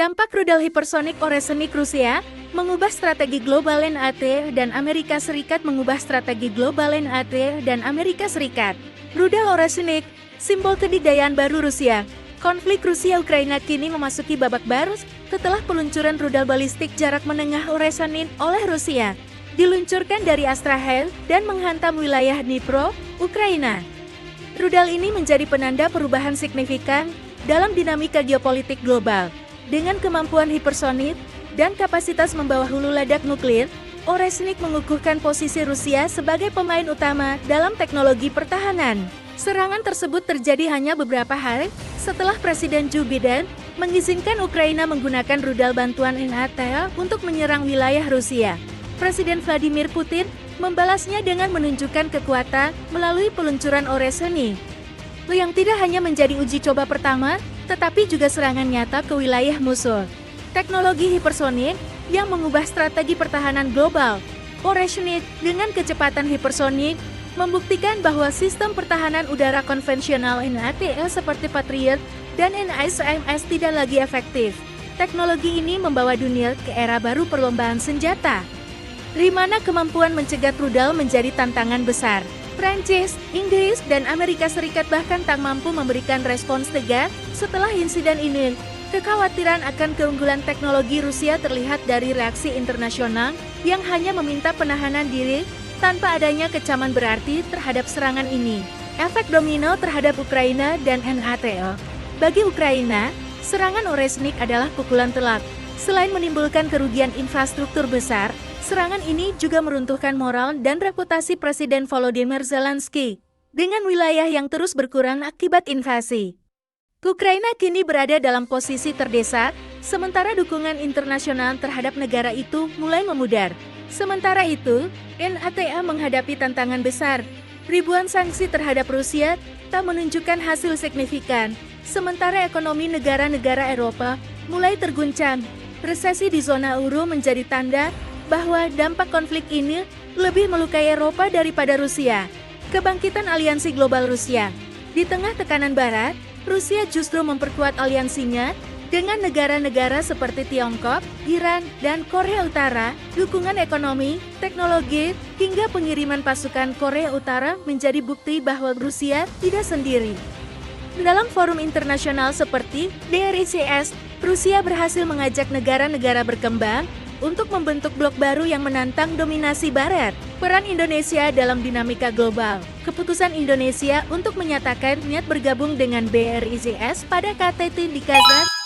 Dampak rudal hipersonik Oresnik Rusia mengubah strategi global NAT dan Amerika Serikat mengubah strategi global NAT dan Amerika Serikat. Rudal Oresnik, simbol kedikdayaan baru Rusia. Konflik Rusia-Ukraina kini memasuki babak baru setelah peluncuran rudal balistik jarak menengah Oresnik oleh Rusia. Diluncurkan dari Astrakhel dan menghantam wilayah Dnipro, Ukraina. Rudal ini menjadi penanda perubahan signifikan dalam dinamika geopolitik global. Dengan kemampuan hipersonik dan kapasitas membawa hulu ledak nuklir, Oresnik mengukuhkan posisi Rusia sebagai pemain utama dalam teknologi pertahanan. Serangan tersebut terjadi hanya beberapa hari setelah Presiden Joe Biden mengizinkan Ukraina menggunakan rudal bantuan NAT untuk menyerang wilayah Rusia. Presiden Vladimir Putin membalasnya dengan menunjukkan kekuatan melalui peluncuran Oresnik, yang tidak hanya menjadi uji coba pertama, tetapi juga serangan nyata ke wilayah musuh. Teknologi hipersonik yang mengubah strategi pertahanan global. Oresnik dengan kecepatan hipersonik membuktikan bahwa sistem pertahanan udara konvensional NAT seperti Patriot dan NASAMS tidak lagi efektif. Teknologi ini membawa dunia ke era baru perlombaan senjata, di mana kemampuan mencegat rudal menjadi tantangan besar. Prancis, Inggris, dan Amerika Serikat bahkan tak mampu memberikan respons tegas setelah insiden ini. Kekhawatiran akan keunggulan teknologi Rusia terlihat dari reaksi internasional yang hanya meminta penahanan diri tanpa adanya kecaman berarti terhadap serangan ini. Efek domino terhadap Ukraina dan NATO. Bagi Ukraina, serangan Oresnik adalah pukulan telak. Selain menimbulkan kerugian infrastruktur besar, serangan ini juga meruntuhkan moral dan reputasi Presiden Volodymyr Zelensky dengan wilayah yang terus berkurang akibat invasi. Ukraina kini berada dalam posisi terdesak, sementara dukungan internasional terhadap negara itu mulai memudar. Sementara itu, NATO menghadapi tantangan besar. Ribuan sanksi terhadap Rusia tak menunjukkan hasil signifikan, sementara ekonomi negara-negara Eropa mulai terguncang. Resesi di zona euro menjadi tanda bahwa dampak konflik ini lebih melukai Eropa daripada Rusia. Kebangkitan aliansi global Rusia. Di tengah tekanan Barat, Rusia justru memperkuat aliansinya dengan negara-negara seperti Tiongkok, Iran, dan Korea Utara. Dukungan ekonomi, teknologi, hingga pengiriman pasukan Korea Utara menjadi bukti bahwa Rusia tidak sendiri. Dalam forum internasional seperti BRICS, Rusia berhasil mengajak negara-negara berkembang untuk membentuk blok baru yang menantang dominasi Barat. Peran Indonesia dalam dinamika global. Keputusan Indonesia untuk menyatakan niat bergabung dengan BRICS pada KTT di Kazan